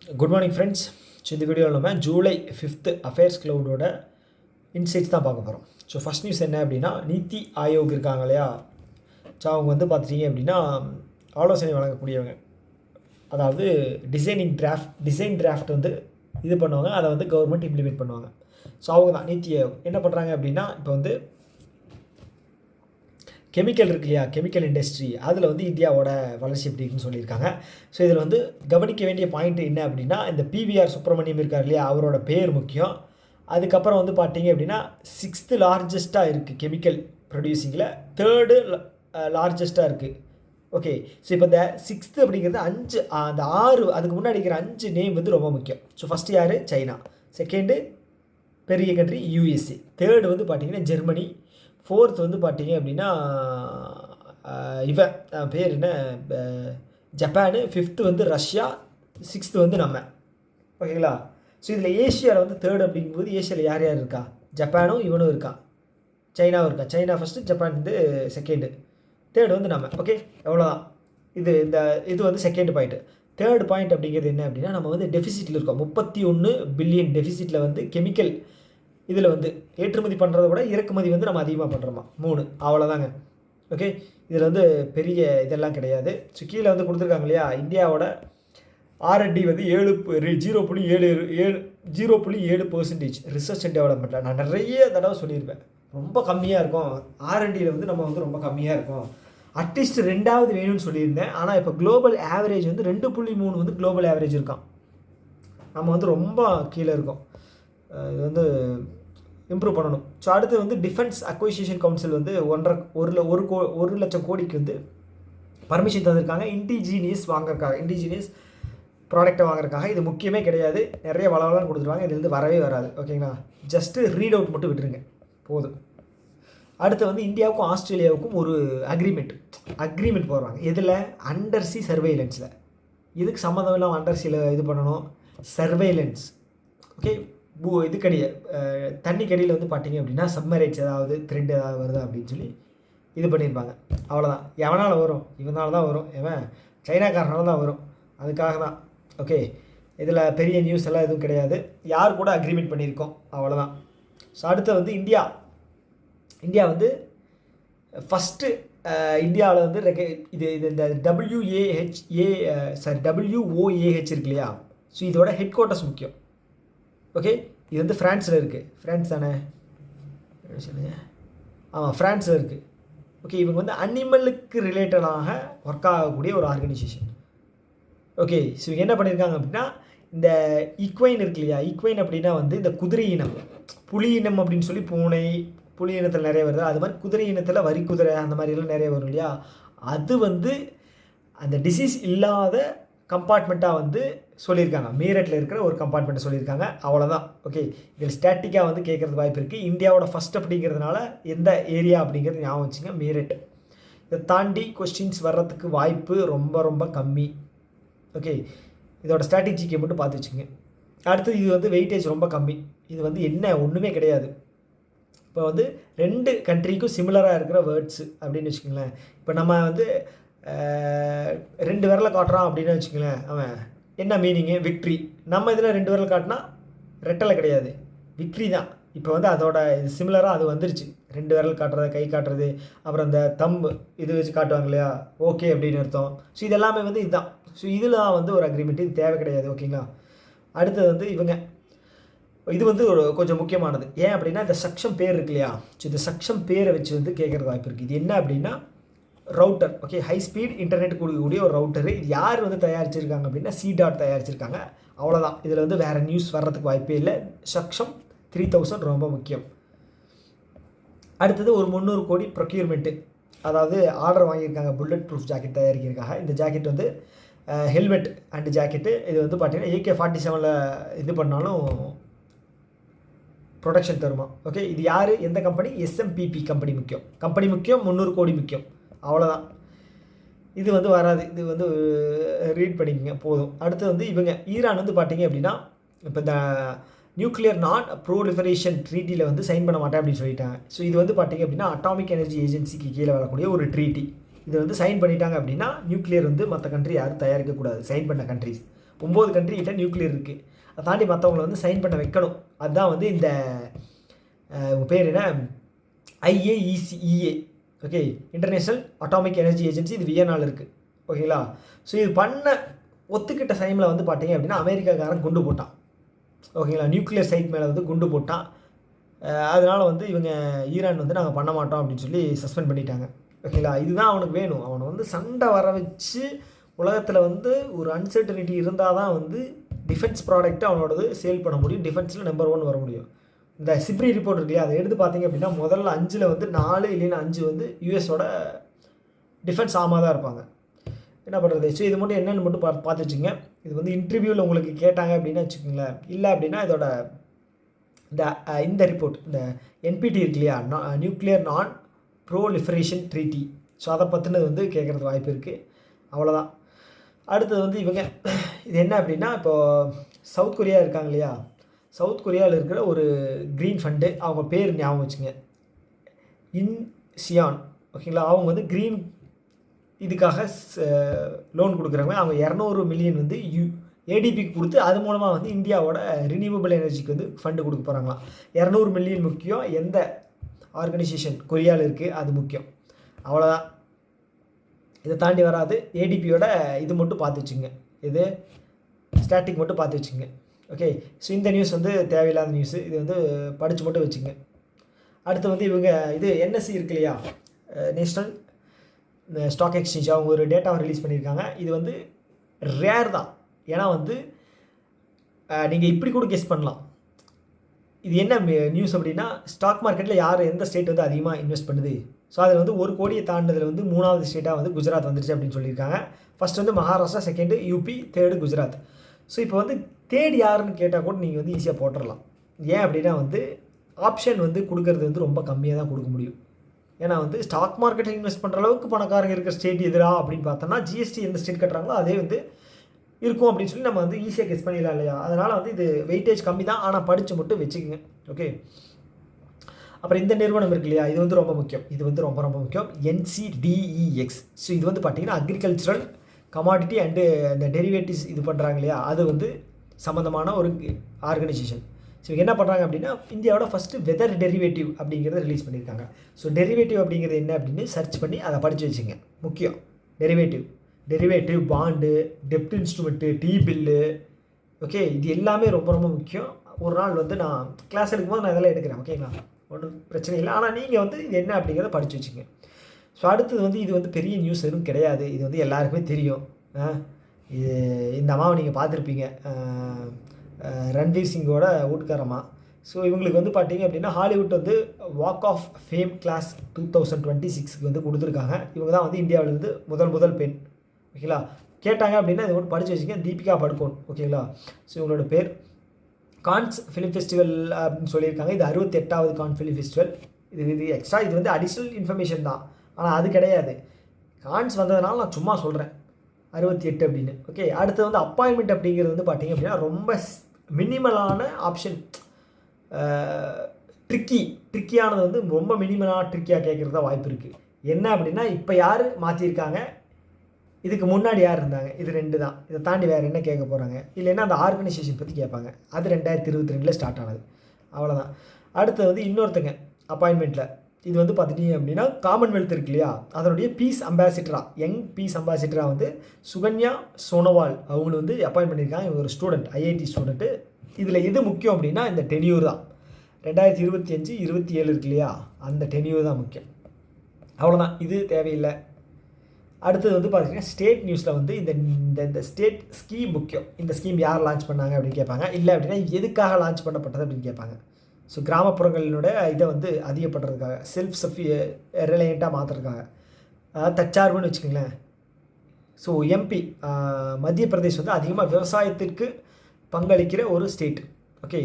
Good morning friends. So இந்த வீடியோவில் நம்ம ஜூலை 5th அஃபேர்ஸ் க்ளவுடோட இன்சைட்ஸ் தான் பார்க்க போகிறோம். ஸோ ஃபஸ்ட் நியூஸ் என்ன அப்படின்னா, நீத்தி ஆயோக் இருக்காங்க இல்லையா, ஸோ அவங்க வந்து பார்த்துட்டிங்க அப்படின்னா ஆலோசனை வழங்கக்கூடியவங்க. அதாவது டிசைன் டிராஃப்ட் வந்து இது பண்ணுவாங்க, அதை வந்து கவர்மெண்ட் இம்ப்ளிமெண்ட் பண்ணுவாங்க. ஸோ அவங்க தான் நீத்தி ஆயோக். என்ன பண்ணுறாங்க அப்படின்னா, இப்போ வந்து கெமிக்கல் இருக்கு இல்லையா, கெமிக்கல் இண்டஸ்ட்ரி, அதில் வந்து இந்தியாவோட வளர்ச்சி எப்படி இருக்குன்னு சொல்லியிருக்காங்க. ஸோ இதில் வந்து கவனிக்க வேண்டிய பாயிண்ட் என்ன அப்படின்னா, இந்த பிவிஆர் சுப்பிரமணியம் இருக்கார் இல்லையா, அவரோட பேர் முக்கியம். அதுக்கப்புறம் வந்து பார்த்தீங்க அப்படின்னா 6th லார்ஜஸ்ட்டாக இருக்குது கெமிக்கல் ப்ரொடியூசிங்கில், 3rd லார்ஜஸ்ட்டாக இருக்குது. ஓகே, ஸோ இப்போ இந்த 6th அப்படிங்கிறது 5, அந்த 6 அதுக்கு முன்னாடி இருக்கிற 5 நேம் வந்து ரொம்ப முக்கியம். ஸோ ஃபஸ்ட்டு யார்? சைனா. செகண்டு பெரிய கண்ட்ரி யூஎஸ்ஏ. 3rd வந்து பார்த்திங்கன்னா ஜெர்மனி. 4th வந்து பார்த்தீங்க அப்படின்னா இவன் பேர் என்ன, ஜப்பானு. 5th வந்து ரஷ்யா. 6th வந்து நம்ம. ஓகேங்களா? ஸோ இதில் ஏஷியாவில் வந்து 3rd அப்படிங்கும்போது ஏஷியாவில் யார் யார் இருக்கா? ஜப்பானும் இவனும் இருக்கான், சைனாவும் இருக்கா. சைனா ஃபஸ்ட்டு, ஜப்பான் வந்து செகண்டு, 3rd வந்து நம்ம. ஓகே, எவ்வளோதான். இது வந்து செகண்ட் பாயிண்ட்டு. 3rd பாயிண்ட் அப்படிங்கிறது என்ன அப்படின்னா, நம்ம வந்து டெஃபிசிட்டில் இருக்கோம். 31 பில்லியன் டெஃபிசிட்டில் வந்து கெமிக்கல் இதில் வந்து ஏற்றுமதி பண்ணுறத விட இறக்குமதி வந்து நம்ம அதிகமாக பண்ணுறோமா, 3, அவ்வளோதாங்க. ஓகே, இதில் வந்து பெரிய இதெல்லாம் கிடையாது. ஸோ கீழே வந்து கொடுத்துருக்காங்க இல்லையா, இந்தியாவோட R&D வந்து 0.7% ரிசர்ச் அண்ட் டெவலப்மெண்ட்டில். நான் நிறைய தடவை சொல்லியிருப்பேன், ரொம்ப கம்மியாக இருக்கும் R&Dயில் வந்து நம்ம வந்து ரொம்ப கம்மியாக இருக்கும். அட்லீஸ்ட் 2வது வேணும்னு சொல்லியிருந்தேன். ஆனால் இப்போ குளோபல் ஆவரேஜ் வந்து 2.3 வந்து குளோபல் ஆவரேஜ் இருக்கான். நம்ம வந்து ரொம்ப கீழே இருக்கோம். இது வந்து இம்ப்ரூவ் பண்ணணும். ஸோ அடுத்து வந்து டிஃபென்ஸ் அக்வைசிஷன் கவுன்சில் வந்து 1 லட்சம் கோடிக்கு வந்து பர்மிஷன் தந்திருக்காங்க இண்டிஜீனியஸ் ப்ராடக்டை வாங்குறதுக்காக. இது முக்கியமே கிடையாது, நிறைய வளவலாம் கொடுத்துருவாங்க, இதுலேருந்து வரவே வராது. ஓகேங்களா? ஜஸ்ட்டு ரீட் அவுட் மட்டும் விட்டுருங்க போதும். அடுத்து வந்து இந்தியாவுக்கும் ஆஸ்திரேலியாவுக்கும் ஒரு அக்ரிமெண்ட் போடுறாங்க. இதில் அண்டர் சி சர்வேலன்ஸில். இதுக்கு சம்மந்தம் இல்லாமல் அண்டர் சியில் இது பண்ணணும், சர்வேலன்ஸ். ஓகே, இதுக்கடியே தண்ணிக்கடியில் வந்து பார்த்தீங்க அப்படின்னா சப்மரைட்ஸ் ஏதாவது த்ரெட் ஏதாவது வருது அப்படின்னு சொல்லி இது பண்ணியிருப்பாங்க. அவ்வளோதான். எவனால் வரும்? இவனால தான் வரும். எவன்? சைனாக்காரனால தான் வரும். அதுக்காக தான். ஓகே, இதில் பெரிய நியூஸ் எல்லாம் எதுவும் கிடையாது. யார் கூட அக்ரிமெண்ட் பண்ணியிருக்கோம், அவ்வளோதான். ஸோ அடுத்து வந்து இந்தியா வந்து ஃபஸ்ட்டு இந்தியாவில் வந்து இது இந்த WOAH இருக்கு இல்லையா, ஸோ இதோட ஹெட் குவார்ட்டர்ஸ் முக்கியம். ஓகே, இது வந்து ஃப்ரான்ஸில் இருக்குது. ஃப்ரான்ஸ் தானே? ஆமாம், ஃப்ரான்ஸில் இருக்குது. ஓகே, இவங்க வந்து அனிமலுக்கு ரிலேட்டடாக ஒர்க் ஆகக்கூடிய ஒரு ஆர்கனைசேஷன். ஓகே, ஸோ இவங்க என்ன பண்ணியிருக்காங்க அப்படின்னா, இந்த ஈக்வைன் இருக்கு இல்லையா, ஈக்வைன் அப்படின்னா வந்து இந்த குதிரை இனம், புலி இனம் அப்படின்னு சொல்லி பூனை, புலி இனத்தில் நிறைய வருது. அது மாதிரி குதிரை இனத்தில் வரி குதிரை அந்த மாதிரிலாம் நிறைய வரும் இல்லையா, அது வந்து அந்த டிசீஸ் இல்லாத கம்பார்ட்மெண்ட்டாக வந்து சொல்லியிருக்காங்க. மீரட்டில் இருக்கிற ஒரு கம்பார்ட்மெண்ட்டை சொல்லியிருக்காங்க, அவ்வளோதான். ஓகே, இதில் ஸ்டாட்டிக்காக வந்து கேட்குறது வாய்ப்பு இருக்குது. இந்தியாவோட ஃபஸ்ட் அப்படிங்கிறதுனால எந்த ஏரியா அப்படிங்கிறது ஞாபகம் வச்சுங்க, மீரட். இதை தாண்டி கொஸ்டின்ஸ் வர்றதுக்கு வாய்ப்பு ரொம்ப ரொம்ப கம்மி. ஓகே, இதோட ஸ்ட்ராட்டஜிக்கை மட்டும் பார்த்து வச்சுங்க. அடுத்து இது வந்து வெயிட்டேஜ் ரொம்ப கம்மி. இது வந்து என்ன ஒன்றுமே கிடையாது. இப்போ வந்து 2 கண்ட்ரிக்கும் சிமிலராக இருக்கிற வேர்ட்ஸு அப்படின்னு வச்சுக்கோங்களேன். இப்போ நம்ம வந்து 2 விரலை காட்டுறான் அப்படின்னு வச்சுக்கோங்களேன், அவன் என்ன மீனிங்கு? விக்ட்ரி. நம்ம இதில் 2 விரல் காட்டினா ரெட்டலை கிடையாது, விக்ட்ரி தான். இப்போ வந்து அதோட இது சிமிலராக அது வந்துருச்சு. 2 விரல் காட்டுறது, கை காட்டுறது, அப்புறம் இந்த தம்பு இது வச்சு காட்டுவாங்க இல்லையா, ஓகே அப்படின்னு அர்த்தம். ஸோ இது எல்லாமே வந்து இதுதான். ஸோ இதில் தான் வந்து ஒரு அக்ரிமெண்ட், இது தேவை கிடையாது. ஓகேங்களா? அடுத்தது வந்து இது வந்து ஒரு கொஞ்சம் முக்கியமானது. ஏன் அப்படின்னா, இந்த சக்ஷம் பேர் இருக்கு இல்லையா, ஸோ இந்த சக்ஷம் பேரை வச்சு வந்து கேட்குறது வாய்ப்பு இருக்குது. இது என்ன அப்படின்னா router. Okay, high speed internet கொடுக்கக்கூடிய ஒரு ரவுட்டரு. இது யார் வந்து தயாரிச்சிருக்காங்க அப்படின்னா C.dot தயாரிச்சிருக்காங்க, அவ்வளோதான். இதில் வந்து வேறு நியூஸ் வர்றதுக்கு வாய்ப்பே இல்லை. சக்ஷம் 3000 ரொம்ப முக்கியம். அடுத்தது ஒரு 300 கோடி ப்ரொக்யூர்மெண்ட்டு, அதாவது ஆர்டர் வாங்கியிருக்காங்க புல்லட் ப்ரூஃப் ஜாக்கெட் தயாரிக்கிறதுக்காக. இந்த ஜாக்கெட் வந்து ஹெல்மெட் அண்டு ஜாக்கெட்டு. இது வந்து பார்த்தீங்கன்னா AK-47 இது பண்ணாலும் ப்ரொடக்ஷன் தருமா. ஓகே, இது யார், எந்த கம்பெனி? SMPP கம்பெனி முக்கியம். 300 கோடி முக்கியம், அவ்வளோதான். இது வந்து வராது, இது வந்து ரீட் பண்ணிக்கங்க போதும். அடுத்து வந்து ஈரான் வந்து பார்த்தீங்க அப்படின்னா, இப்போ இந்த நியூக்ளியர் நான் ப்ரோலிஃபரேஷன் ட்ரீட்டியில் வந்து சைன் பண்ண மாட்டேன் அப்படின்னு சொல்லிட்டாங்க. ஸோ இது வந்து பார்த்தீங்க அப்படின்னா அட்டாமிக் எனர்ஜி ஏஜென்சிக்கு கீழே வரக்கூடிய ஒரு ட்ரீட்டி. இது வந்து சைன் பண்ணிட்டாங்க அப்படின்னா நியூக்ளியர் வந்து மற்ற கண்ட்ரி யாரும் தயாரிக்கக்கூடாது, சைன் பண்ண கண்ட்ரிஸ். 9 கண்ட்ரி கிட்ட நியூக்ளியர் இருக்குது. அதை தாண்டி மற்றவங்களை வந்து சைன் பண்ண வைக்கணும். அதுதான் வந்து இந்த பேர் என்ன, IAEA. Okay, international atomic energy agency. இது வியன்னால இருக்குது. ஓகேங்களா. ஸோ இது பண்ண ஒத்துக்கிட்ட டைமில் வந்து பார்த்தீங்க அப்படின்னா அமெரிக்காக்காரன் குண்டு போட்டான். ஓகேங்களா, நியூக்ளியர் சைட் மேலே வந்து குண்டு போட்டான். அதனால் வந்து இவங்க ஈரான் வந்து நாங்கள் பண்ண மாட்டோம் அப்படின்னு சொல்லி சஸ்பெண்ட் பண்ணிட்டாங்க. ஓகேங்களா, இதுதான் அவனுக்கு வேணும். அவனை வந்து சண்டை வர வச்சு உலகத்தில் வந்து ஒரு அன்சர்டனிட்டி இருந்தால் தான் வந்து டிஃபென்ஸ் ப்ராடக்ட்டு அவனோடது சேல் பண்ண முடியும், டிஃபென்ஸில் நம்பர் 1 வர முடியும். இந்த சிப்ரி ரிப்போர்ட் இருக்கு இல்லையா, அதை எடுத்து பார்த்தீங்க அப்படின்னா முதல்ல 5 வந்து 4 இல்லைன்னா 5 வந்து யூஎஸோட டிஃபென்ஸ் ஆமாக தான் இருப்பாங்க. என்ன பண்ணுறது. ஸோ இது மட்டும் என்னென்னு மட்டும் பார்த்து வச்சுங்க. இது வந்து இன்டர்வியூவில் உங்களுக்கு கேட்டாங்க அப்படின்னு வச்சுக்கோங்களேன். இல்லை அப்படின்னா இதோட இந்த ரிப்போர்ட், இந்த NPT இருக்கு இல்லையா, நியூக்ளியர் நான் ப்ரோலிஃபரேஷன் ட்ரீட்டி, ஸோ அதை பற்றினது வந்து கேட்குறதுக்கு வாய்ப்பு இருக்குது. அவ்வளோதான். அடுத்தது வந்து இவங்க இது என்ன அப்படின்னா, இப்போது சவுத் கொரியா இருக்காங்க இல்லையா, சவுத் கொரியாவில் இருக்கிற ஒரு க்ரீன் ஃபண்டு, அவங்க பேர் ஞாபகம் வச்சுங்க, இன்சியான். ஓகேங்களா, அவங்க வந்து க்ரீன் இதுக்காக லோன் கொடுக்குறாங்க. அவங்க 200 மில்லியன் வந்து ADPக்கு கொடுத்து அது மூலமாக வந்து இந்தியாவோட ரினியூவபிள் எனர்ஜிக்கு வந்து ஃபண்டு கொடுக்க போகிறாங்களாம். 200 மில்லியன் முக்கியம். எந்த ஆர்கனைசேஷன் கொரியாவில் இருக்குது அது முக்கியம். அவ்வளோதான், இதை தாண்டி வராது. ADPயோட இது மட்டும் பார்த்து வச்சுங்க, இது ஸ்டாட்டிக் மட்டும் பார்த்து வச்சுங்க. ஓகே, ஸோ இந்த நியூஸ் வந்து தேவையில்லாத நியூஸு, இது வந்து படித்து மட்டும் வச்சுங்க. அடுத்து வந்து இவங்க இது NSE இருக்கு இல்லையா, நேஷ்னல் ஸ்டாக் எக்ஸ்சேஞ்ச், அவங்க ஒரு டேட்டாவை ரிலீஸ் பண்ணியிருக்காங்க. இது வந்து ரேர் தான். ஏன்னா வந்து நீங்கள் இப்படி கூட கெஸ் பண்ணலாம். இது என்ன நியூஸ் அப்படின்னா, ஸ்டாக் மார்க்கெட்டில் யார் எந்த ஸ்டேட் வந்து அதிகமாக இன்வெஸ்ட் பண்ணுது, ஸோ அதில் வந்து 1 கோடியை தாண்டதில் வந்து 3வது ஸ்டேட்டாக வந்து குஜராத் வந்துருச்சு அப்படின்னு சொல்லியிருக்காங்க. ஃபஸ்ட் வந்து Maharashtra, second UP, third Gujarat. So இப்போ வந்து தேர்ட் யாருன்னு கேட்டால் கூட நீங்கள் வந்து ஈஸியாக போட்டுடலாம். ஏன் அப்படின்னா வந்து ஆப்ஷன் வந்து கொடுக்கறது வந்து ரொம்ப கம்மியாக தான் கொடுக்க முடியும். ஏன்னா வந்து ஸ்டாக் மார்க்கெட்டில் இன்வெஸ்ட் பண்ணுற அளவுக்கு பணக்காரங்க இருக்கிற ஸ்டேட் எதிரா அப்படின்னு பார்த்தோம்னா GST எந்த ஸ்டேட் கட்டுறாங்களோ அதே வந்து இருக்கும் அப்படின்னு சொல்லி நம்ம வந்து ஈஸியாக கெஸ் பண்ணிடலாம் இல்லையா. அதனால் வந்து இது வெயிட்டேஜ் கம்மி தான், ஆனால் படித்து மட்டும் வச்சுக்கோங்க. ஓகே, அப்புறம் இந்த நிறுவனம் இருக்கு இல்லையா, இது வந்து ரொம்ப முக்கியம். இது வந்து ரொம்ப ரொம்ப முக்கியம், NCDEX. ஸோ இது வந்து பார்த்திங்கன்னா அக்ரிகல்ச்சரல் கமாடிட்டி அண்டு இந்த டெரிவேட்டிவ்ஸ் இது பண்ணுறாங்க இல்லையா, அது வந்து சம்மந்தமான ஒரு ஆர்கனைசேஷன். ஸோ என்ன பண்ணுறாங்க அப்படின்னா, இந்தியாவோட ஃபஸ்ட்டு வெதர் டெரிவேட்டிவ் அப்படிங்கிறத ரிலீஸ் பண்ணியிருக்காங்க. ஸோ டெரிவேட்டிவ் அப்படிங்கிறது என்ன அப்படின்னு சர்ச் பண்ணி அதை படித்து வச்சுங்க. முக்கியம் டெரிவேட்டிவ், பாண்டு, டெப்ட் இன்ஸ்ட்ருமெண்ட்டு, T-பில்லு. ஓகே, இது எல்லாமே ரொம்ப ரொம்ப முக்கியம். ஒரு நாள் வந்து நான் கிளாஸ் எடுக்கும்போது நான் இதெல்லாம் எடுக்கிறேன். ஓகேங்களா, ஒன்றும் பிரச்சனை இல்லை. ஆனால் நீங்கள் வந்து இது என்ன அப்படிங்கிறத படித்து வச்சுங்க. ஸோ அடுத்தது வந்து இது வந்து பெரிய நியூஸ் எதுவும் கிடையாது. இது வந்து எல்லாருக்குமே தெரியும். இது இந்த அம்மாவை நீங்கள் பார்த்துருப்பீங்க, ரன்வீர் சிங்கோட வீட்டுக்காரம்மா. ஸோ இவங்களுக்கு வந்து பார்த்தீங்க அப்படின்னா ஹாலிவுட் வந்து வாக் ஆஃப் ஃபேம் கிளாஸ் 2026க்கு வந்து கொடுத்துருக்காங்க. இவங்க தான் வந்து இந்தியாவிலேருந்து முதல் பெண். ஓகேங்களா, கேட்டாங்க அப்படின்னா இது மட்டும் படித்து வச்சுங்க, தீபிகா படுகோன். ஓகேங்களா, ஸோ இவங்களோட பேர். கான்ஸ் ஃபிலிம் ஃபெஸ்டிவல் அப்படின்னு சொல்லியிருக்காங்க. இது 68வது கான் ஃபிலிம் ஃபெஸ்டிவல். இது எக்ஸ்ட்ரா, இது வந்து அடிஷ்னல் இன்ஃபர்மேஷன் தான், ஆனால் அது கிடையாது. கான்ஸ் வந்ததுனால நான் சும்மா சொல்கிறேன் 68 அப்படின்னு. ஓகே, அடுத்து வந்து அப்பாயின்மெண்ட் அப்படிங்கிறது வந்து பார்த்திங்க அப்படின்னா ரொம்ப மினிமலான ஆப்ஷன். ட்ரிக்கியானது வந்து ரொம்ப மினிமலான ட்ரிக்கியாக கேட்குறதா வாய்ப்பு இருக்குது. என்ன அப்படின்னா, இப்போ யார் மாற்றிருக்காங்க, இதுக்கு முன்னாடி யார் இருந்தாங்க, இது 2 தான். இதை தாண்டி வேறு என்ன கேட்க போகிறாங்க, இல்லைன்னா அந்த ஆர்கனைசேஷன் பற்றி கேட்பாங்க. அது 2022 ஸ்டார்ட் ஆனது. அவ்வளோதான். அடுத்து வந்து இன்னொருத்தங்க அப்பாயின்மெண்ட்டில் இது வந்து பார்த்துட்டிங்க அப்படின்னா, காமன்வெல்த் இருக்கு இல்லையா, அதனுடைய பீஸ் அம்பாசிடராக, யங் பீஸ் அம்பாசிடராக வந்து சுகன்யா சோனோவால் அவங்களை வந்து அப்பாயின்ட் பண்ணியிருக்காங்க. இவங்க ஒரு ஸ்டூடெண்ட், IIT ஸ்டூடெண்ட்டு. இதில் எது முக்கியம் அப்படின்னா இந்த டென்யூர் தான். 2025-27 இருக்கு இல்லையா, அந்த டென்யூர் தான் முக்கியம். அவ்வளோதான், இது தேவையில்லை. அடுத்தது வந்து பார்த்திங்கன்னா ஸ்டேட் நியூஸில் வந்து இந்த ஸ்டேட் ஸ்கீம் முக்கியம். இந்த ஸ்கீம் யார் லான்ச் பண்ணாங்க அப்படின்னு கேட்பாங்க. இல்லை அப்படின்னா எதுக்காக லான்ச் பண்ணப்பட்டது அப்படின்னு கேட்பாங்க. ஸோ கிராமப்புறங்களோட இதை வந்து அதிகப்படுறதுக்காக, செல்ஃப் ரிலையண்ட்டாக மாற்றுறதுக்காக, அதாவது தற்சார்புன்னு வச்சுக்கோங்களேன். ஸோ MP மத்திய பிரதேஷ் வந்து அதிகமாக விவசாயத்திற்கு பங்களிக்கிற ஒரு ஸ்டேட். ஓகே,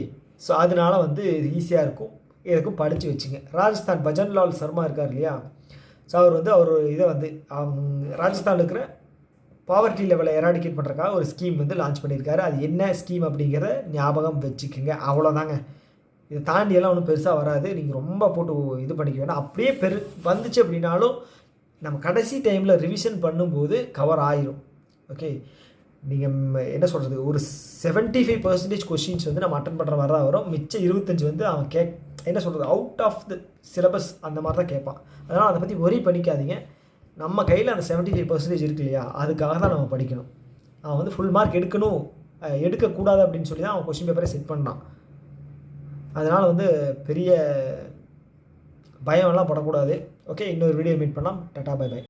ஸோ அதனால வந்து இது ஈஸியாக இருக்கும், எதுக்கும் படித்து வச்சுங்க. ராஜஸ்தான் பஜன்லால் சர்மா இருக்கார் இல்லையா, ஸோ அவர் இதை வந்து ராஜஸ்தானில் இருக்கிற பாவர்ட்டி லெவலை எராடிகேட் பண்ணுறதுக்காக ஒரு ஸ்கீம் வந்து லான்ச் பண்ணியிருக்காரு. அது என்ன ஸ்கீம் அப்படிங்கிறத ஞாபகம் வச்சுக்கோங்க. அவ்வளோதாங்க, இதை தாண்டியெல்லாம் ஒன்றும் பெருசாக வராது. நீங்கள் ரொம்ப போட்டு இது பண்ணிக்க வேணாம். அப்படியே வந்துச்சு அப்படின்னாலும் நம்ம கடைசி டைமில் ரிவிஷன் பண்ணும்போது கவர் ஆயிரும். ஓகே, நீங்கள் என்ன சொல்கிறது, ஒரு 75% கொஷின்ஸ் வந்து நம்ம அட்டன் பண்ணுற மாதிரி தான் வரும். மிச்சம் 25 வந்து அவன் என்ன சொல்கிறது, அவுட் ஆஃப் த சிலபஸ் அந்த மாதிரி தான் கேட்பான். அதனால் அதை பற்றி ஒரி பண்ணிக்காதீங்க. நம்ம கையில் அந்த 75% இருக்கு இல்லையா, அதுக்காக தான் நம்ம படிக்கணும். அவன் வந்து ஃபுல் மார்க் எடுக்கணும், எடுக்கக்கூடாது அப்படின்னு சொல்லி தான் அவன் கொஷின் பேப்பரை செட் பண்ணான். அதனால் வந்து பெரிய பயம்லாம் படக்கூடாது. ஓகே, இன்னொரு வீடியோ மீட் பண்ணலாம். Tata, bye by.